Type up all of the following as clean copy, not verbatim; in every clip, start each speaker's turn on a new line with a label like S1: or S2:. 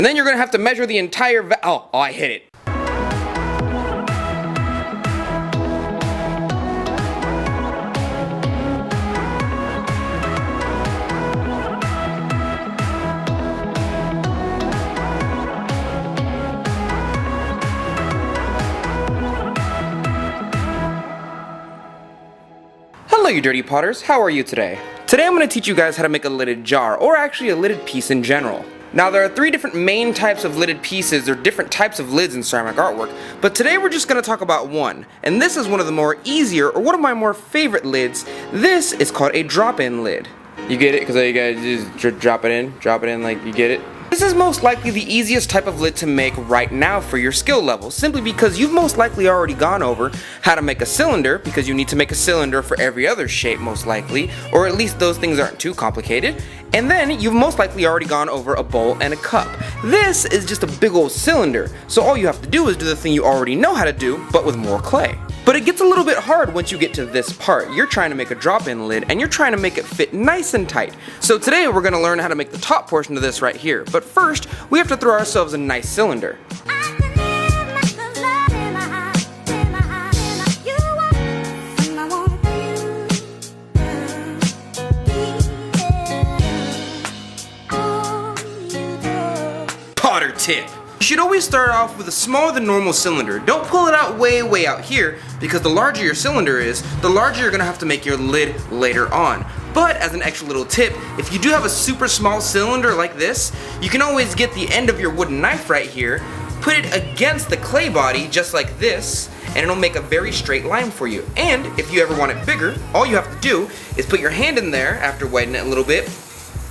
S1: And then you're gonna have to measure the entire oh, I hit it. Hello you dirty potters, how are you today? Today I'm going to teach you guys how to make a lidded jar, or actually a lidded piece in general. Now there are three different main types of lidded pieces, or different types of lids in ceramic artwork, but today we're just going to talk about one, and this is one of the more easier, or one of my more favorite lids. This is called a drop-in lid. You get it? Because all you guys just drop it in like you get it. This is most likely the easiest type of lid to make right now for your skill level, simply because you've most likely already gone over how to make a cylinder, because you need to make a cylinder for every other shape most likely, or at least those things aren't too complicated, and then you've most likely already gone over a bowl and a cup. This is just a big old cylinder, so all you have to do is do the thing you already know how to do, but with more clay. But it gets a little bit hard once you get to this part. You're trying to make a drop-in lid, and you're trying to make it fit nice and tight. So today we're going to learn how to make the top portion of this right here. But first, we have to throw ourselves a nice cylinder. Potter tip. You should always start off with a smaller than normal cylinder. Don't pull it out way out here, because the larger your cylinder is, the larger you're gonna have to make your lid later on. But as an extra little tip, if you do have a super small cylinder like this, you can always get the end of your wooden knife right here, put it against the clay body just like this, and it'll make a very straight line for you. And if you ever want it bigger, all you have to do is put your hand in there after wetting it a little bit,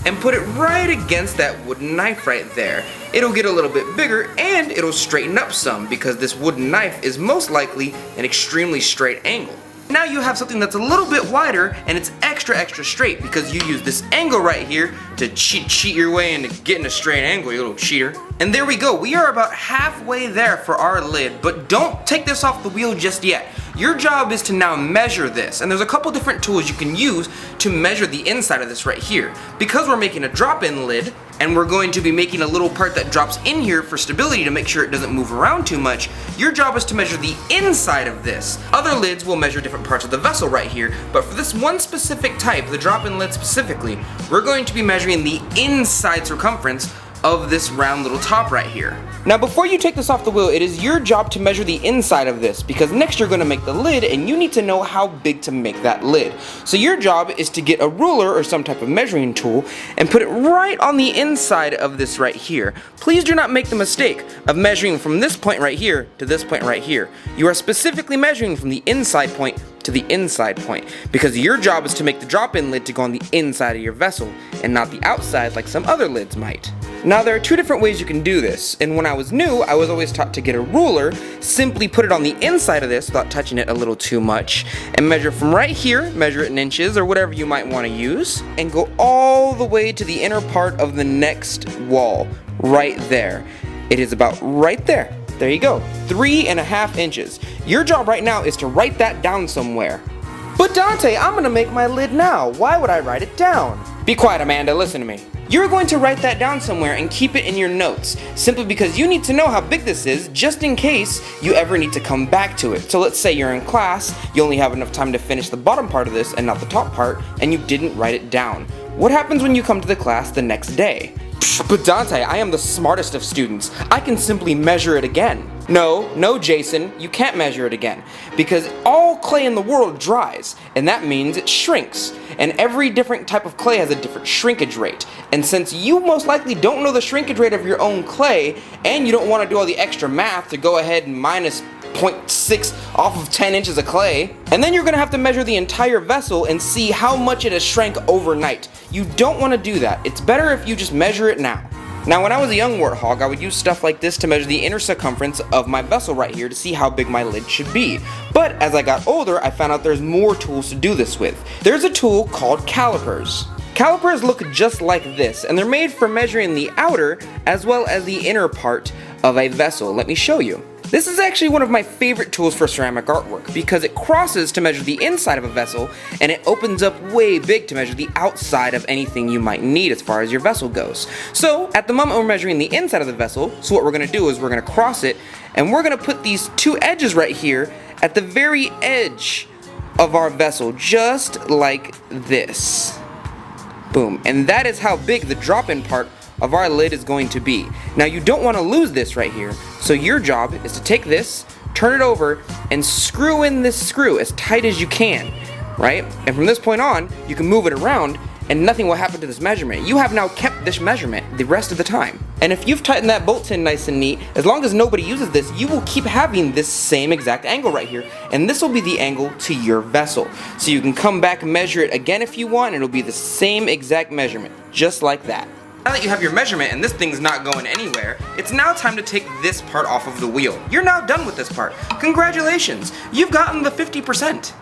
S1: and put it right against that wooden knife right there. It'll get a little bit bigger, and it'll straighten up some, because this wooden knife is most likely an extremely straight angle. Now you have something that's a little bit wider, and it's extra straight, because you use this angle right here to cheat your way into getting a straight angle, you little cheater. And there we go, we are about halfway there for our lid, but don't take this off the wheel just yet. Your job is to now measure this, and there's a couple different tools you can use to measure the inside of this right here. Because we're making a drop-in lid, and we're going to be making a little part that drops in here for stability to make sure it doesn't move around too much, your job is to measure the inside of this. Other lids will measure different parts of the vessel right here, but for this one specific type, the drop-in lid specifically, we're going to be measuring the inside circumference of this round little top right here. Now before you take this off the wheel, it is your job to measure the inside of this, because next you're going to make the lid, and you need to know how big to make that lid. So your job is to get a ruler or some type of measuring tool and put it right on the inside of this right here. Please do not make the mistake of measuring from this point right here to this point right here. You are specifically measuring from the inside point to the inside point, because your job is to make the drop-in lid to go on the inside of your vessel and not the outside like some other lids might. Now there are two different ways you can do this, and when I was new, I was always taught to get a ruler, simply put it on the inside of this without touching it a little too much, and measure from right here, measure it in inches or whatever you might want to use, and go all the way to the inner part of the next wall, right there. It is about right there. There you go, 3.5 inches. Your job right now is to write that down somewhere. But Dante, I'm gonna make my lid now. Why would I write it down? Be quiet, Amanda, listen to me. You're going to write that down somewhere and keep it in your notes, simply because you need to know how big this is, just in case you ever need to come back to it. So let's say you're in class, you only have enough time to finish the bottom part of this and not the top part, and you didn't write it down. What happens when you come to the class the next day? But Dante, I am the smartest of students. I can simply measure it again. No, Jason, you can't measure it again, because all clay in the world dries, and that means it shrinks, and every different type of clay has a different shrinkage rate. And since you most likely don't know the shrinkage rate of your own clay, and you don't want to do all the extra math to go ahead and minus 0.6 off of 10 inches of clay, and then you're going to have to measure the entire vessel and see how much it has shrank overnight. You don't want to do that. It's better if you just measure it now. Now when I was a young warthog, I would use stuff like this to measure the inner circumference of my vessel right here to see how big my lid should be. But as I got older, I found out there's more tools to do this with. There's a tool called calipers. Calipers look just like this, and they're made for measuring the outer as well as the inner part of a vessel. Let me show you. This is actually one of my favorite tools for ceramic artwork because it crosses to measure the inside of a vessel and it opens up way big to measure the outside of anything you might need as far as your vessel goes. So at the moment we're measuring the inside of the vessel, so what we're going to do is we're going to cross it and we're going to put these two edges right here at the very edge of our vessel, just like this. Boom. And that is how big the drop-in part of our lid is going to be. Now you don't want to lose this right here, so your job is to take this, turn it over, and screw in this screw as tight as you can, right? And from this point on, you can move it around and nothing will happen to this measurement. You have now kept this measurement the rest of the time. And if you've tightened that bolt in nice and neat, as long as nobody uses this, you will keep having this same exact angle right here, and this will be the angle to your vessel. So you can come back and measure it again if you want, and it'll be the same exact measurement, just like that. Now that you have your measurement and this thing's not going anywhere, it's now time to take this part off of the wheel. You're now done with this part. Congratulations, you've gotten the 50%.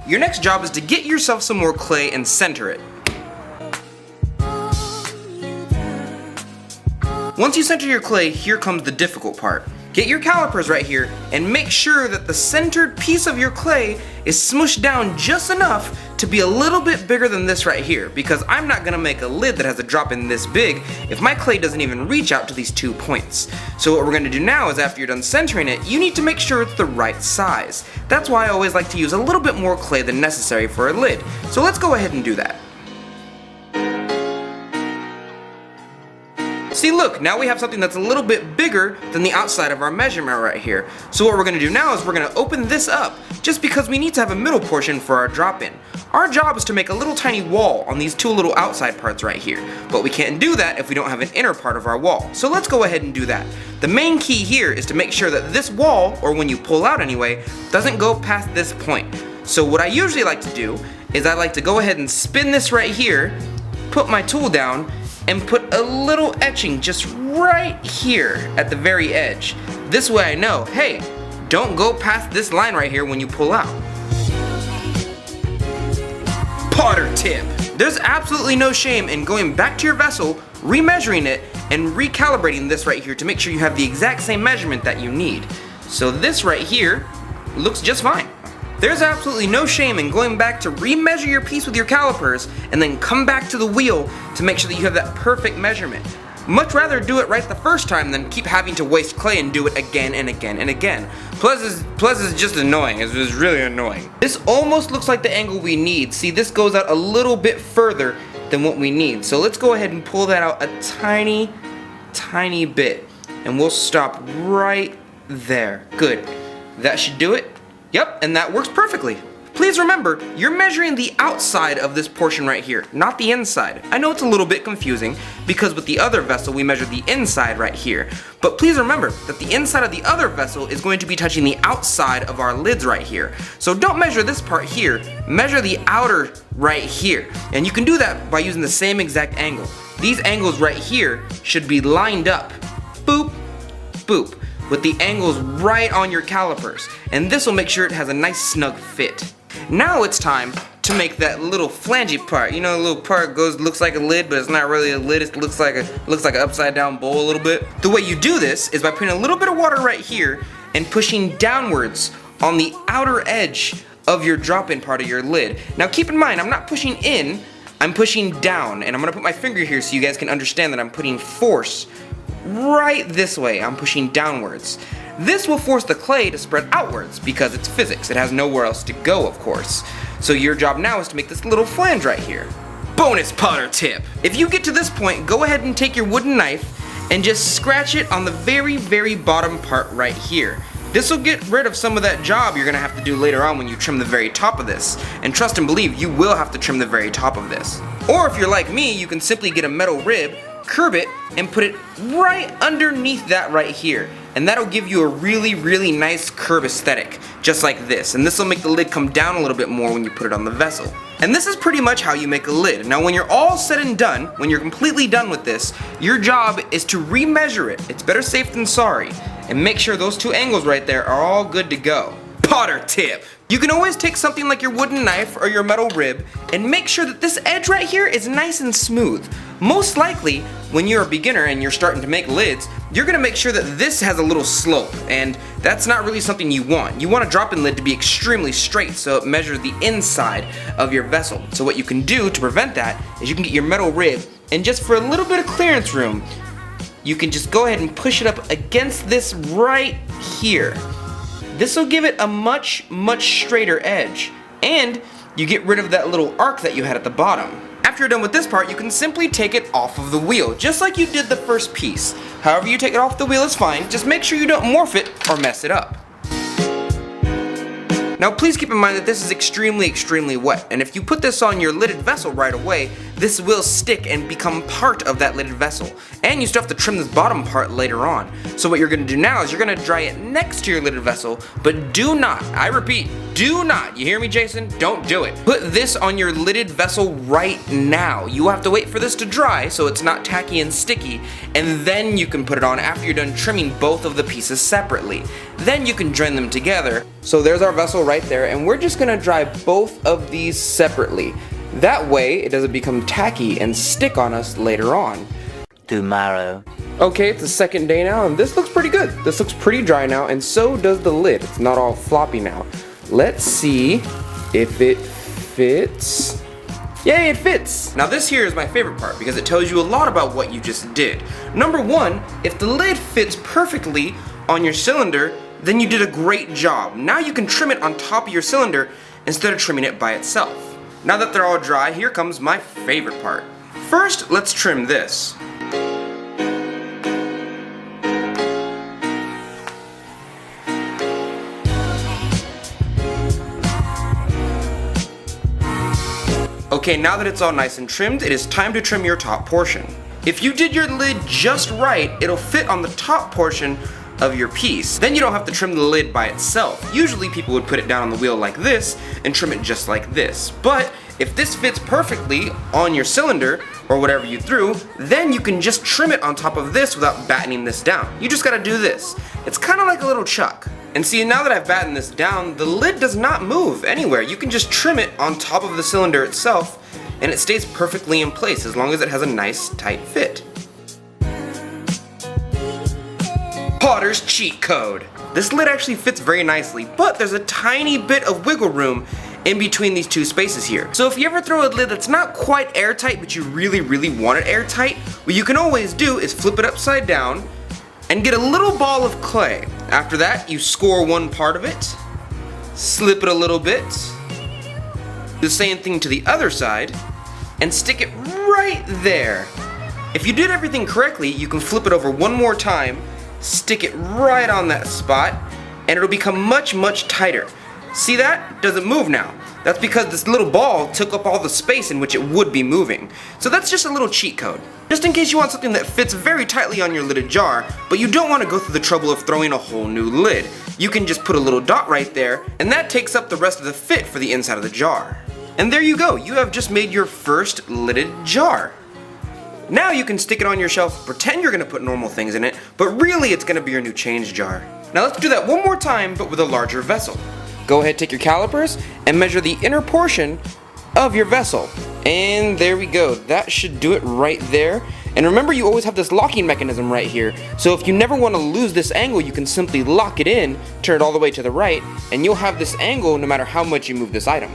S1: Your next job is to get yourself some more clay and center it. Once you center your clay, here comes the difficult part. Get your calipers right here and make sure that the centered piece of your clay is smushed down just enough to be a little bit bigger than this right here, because I'm not gonna make a lid that has a drop in this big if my clay doesn't even reach out to these 2 points. So what we're gonna do now is after you're done centering it, you need to make sure it's the right size. That's why I always like to use a little bit more clay than necessary for a lid. So let's go ahead and do that. See, look, now we have something that's a little bit bigger than the outside of our measurement right here. So what we're going to do now is we're going to open this up, just because we need to have a middle portion for our drop-in. Our job is to make a little tiny wall on these two little outside parts right here, but we can't do that if we don't have an inner part of our wall. So let's go ahead and do that. The main key here is to make sure that this wall, or when you pull out anyway, doesn't go past this point. So what I usually like to do is I like to go ahead and spin this right here, put my tool down, and put a little etching just right here at the very edge. This way I know, hey, don't go past this line right here when you pull out. Potter tip. There's absolutely no shame in going back to your vessel, remeasuring it, and recalibrating this right here to make sure you have the exact same measurement that you need. So this right here looks just fine. There's absolutely no shame in going back to remeasure your piece with your calipers and then come back to the wheel to make sure that you have that perfect measurement. Much rather do it right the first time than keep having to waste clay and do it again and again and again. Plus it's just annoying. It's really annoying. This almost looks like the angle we need. See, this goes out a little bit further than what we need. So let's go ahead and pull that out a tiny bit. And we'll stop right there. Good. That should do it. Yep, and that works perfectly. Please remember, you're measuring the outside of this portion right here, not the inside. I know it's a little bit confusing because with the other vessel we measure the inside right here. But please remember that the inside of the other vessel is going to be touching the outside of our lids right here. So don't measure this part here, measure the outer right here. And you can do that by using the same exact angle. These angles right here should be lined up. Boop, boop. With the angles right on your calipers, and this will make sure it has a nice snug fit. Now it's time to make that little flangey part. You know, the little part looks like a lid, but it's not really a lid. It looks like an upside down bowl a little bit. The way you do this is by putting a little bit of water right here and pushing downwards on the outer edge of your drop-in part of your lid. Now keep in mind, I'm not pushing in, I'm pushing down, and I'm gonna put my finger here so you guys can understand that I'm putting force right this way. I'm pushing downwards. This will force the clay to spread outwards because it's physics. It has nowhere else to go, of course. So your job now is to make this little flange right here. Bonus Potter tip. If you get to this point, go ahead and take your wooden knife and just scratch it on the very bottom part right here. This will get rid of some of that job you're gonna have to do later on when you trim the very top of this. And trust and believe, you will have to trim the very top of this. Or if you're like me, you can simply get a metal rib, curve it, and put it right underneath that right here. And that'll give you a really nice curve aesthetic, just like this. And this will make the lid come down a little bit more when you put it on the vessel. And this is pretty much how you make a lid. Now when you're all said and done, when you're completely done with this, your job is to remeasure it. It's better safe than sorry. And make sure those two angles right there are all good to go. Potter tip. You can always take something like your wooden knife or your metal rib and make sure that this edge right here is nice and smooth. Most likely, when you're a beginner and you're starting to make lids, you're gonna make sure that this has a little slope, and that's not really something you want. You want a drop-in lid to be extremely straight so it measures the inside of your vessel. So what you can do to prevent that is you can get your metal rib, and just for a little bit of clearance room, you can just go ahead and push it up against this right here. This will give it a much straighter edge, and you get rid of that little arc that you had at the bottom. After you're done with this part, you can simply take it off of the wheel, just like you did the first piece. However you take it off the wheel is fine, just make sure you don't morph it or mess it up. Now please keep in mind that this is extremely wet, and if you put this on your lidded vessel right away, this will stick and become part of that lidded vessel. And you still have to trim this bottom part later on. So what you're going to do now is you're going to dry it next to your lidded vessel, but do not, I repeat, do not, you hear me Jason? Don't do it. Put this on your lidded vessel right now. You have to wait for this to dry so it's not tacky and sticky, and then you can put it on after you're done trimming both of the pieces separately. Then you can join them together. So there's our vessel right there, and we're just gonna dry both of these separately. That way it doesn't become tacky and stick on us later on.
S2: Tomorrow.
S1: Okay, it's the second day now, and this looks pretty good. This looks pretty dry now, and so does the lid. It's not all floppy now. Let's see if it fits. Yay, it fits! Now this here is my favorite part because it tells you a lot about what you just did. Number one, if the lid fits perfectly on your cylinder, then you did a great job. Now you can trim it on top of your cylinder instead of trimming it by itself. Now that they're all dry, here comes my favorite part. First, let's trim this. Okay, now that it's all nice and trimmed, it is time to trim your top portion. If you did your lid just right, it'll fit on the top portion of your piece. Then you don't have to trim the lid by itself. Usually people would put it down on the wheel like this and trim it just like this. But if this fits perfectly on your cylinder or whatever you threw, then you can just trim it on top of this without battening this down. You just gotta do this. It's kind of like a little chuck. And see, now that I've battened this down, the lid does not move anywhere. You can just trim it on top of the cylinder itself and it stays perfectly in place as long as it has a nice tight fit. Potter's cheat code. This lid actually fits very nicely, but there's a tiny bit of wiggle room in between these two spaces here. So if you ever throw a lid that's not quite airtight but you really want it airtight, what you can always do is flip it upside down and get a little ball of clay. After that, you score one part of it, slip it a little bit, do the same thing to the other side, and stick it right there. If you did everything correctly, you can flip it over one more time, stick it right on that spot, and it'll become much tighter. See that? It doesn't move now. That's because this little ball took up all the space in which it would be moving. So that's just a little cheat code. Just in case you want something that fits very tightly on your lidded jar, but you don't want to go through the trouble of throwing a whole new lid. You can just put a little dot right there, and that takes up the rest of the fit for the inside of the jar. And there you go, you have just made your first lidded jar. Now you can stick it on your shelf, pretend you're going to put normal things in it, but really it's going to be your new change jar. Now let's do that one more time, but with a larger vessel. Go ahead, take your calipers, and measure the inner portion of your vessel. And there we go, that should do it right there. And remember, you always have this locking mechanism right here, so if you never want to lose this angle, you can simply lock it in, turn it all the way to the right, and you'll have this angle no matter how much you move this item.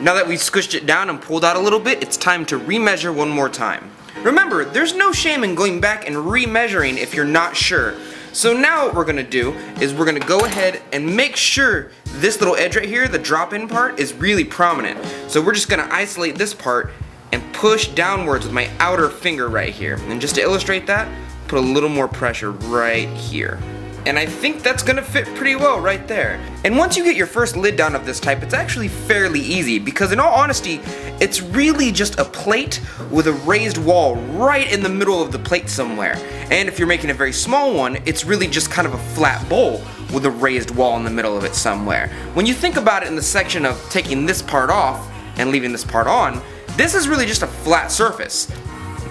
S1: Now that we've squished it down and pulled out a little bit, it's time to remeasure one more time. Remember, there's no shame in going back and remeasuring if you're not sure. So now what we're gonna do is we're gonna go ahead and make sure this little edge right here, the drop-in part, is really prominent. So we're just gonna isolate this part and push downwards with my outer finger right here. And just to illustrate that, put a little more pressure right here. And I think that's gonna fit pretty well right there. And once you get your first lid down of this type, it's actually fairly easy because in all honesty, it's really just a plate with a raised wall right in the middle of the plate somewhere. And if you're making a very small one, it's really just kind of a flat bowl with a raised wall in the middle of it somewhere. When you think about it in the section of taking this part off and leaving this part on, this is really just a flat surface,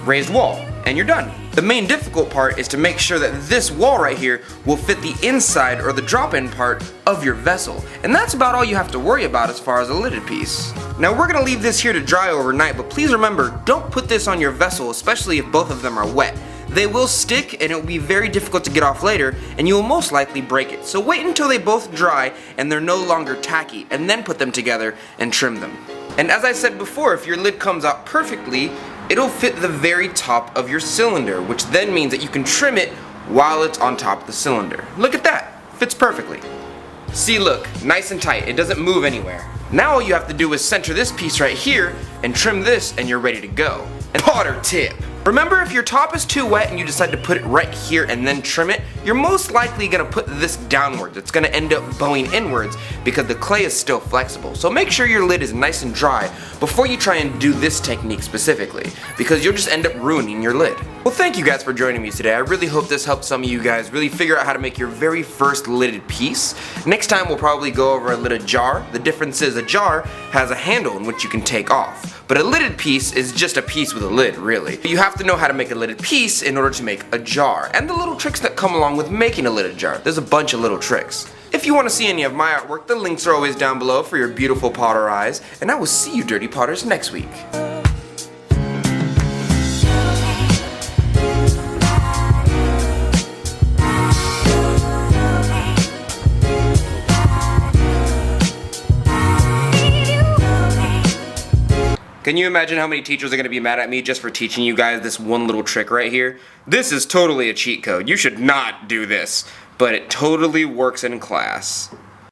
S1: raised wall, and you're done. The main difficult part is to make sure that this wall right here will fit the inside or the drop-in part of your vessel. And that's about all you have to worry about as far as a lidded piece. Now we're going to leave this here to dry overnight, but please remember, don't put this on your vessel, especially if both of them are wet. They will stick and it will be very difficult to get off later, and you will most likely break it. So wait until they both dry and they're no longer tacky, and then put them together and trim them. And as I said before, if your lid comes out perfectly, it'll fit the very top of your cylinder, which then means that you can trim it while it's on top of the cylinder. Look at that, fits perfectly. See, look, nice and tight, it doesn't move anywhere. Now all you have to do is center this piece right here and trim this and you're ready to go. And potter tip. Remember, if your top is too wet and you decide to put it right here and then trim it, you're most likely going to put this downwards. It's going to end up bowing inwards because the clay is still flexible. So make sure your lid is nice and dry before you try and do this technique specifically, because you'll just end up ruining your lid. Well, thank you guys for joining me today. I really hope this helped some of you guys really figure out how to make your very first lidded piece. Next time we'll probably go over a lidded jar. The difference is a jar has a handle in which you can take off. But a lidded piece is just a piece with a lid, really. You have to know how to make a lidded piece in order to make a jar, and the little tricks that come along with making a lidded jar. There's a bunch of little tricks. If you want to see any of my artwork, the links are always down below for your beautiful potter eyes, and I will see you dirty potters next week. Can you imagine how many teachers are going to be mad at me just for teaching you guys this one little trick right here? This is totally a cheat code. You should not do this, but it totally works in class.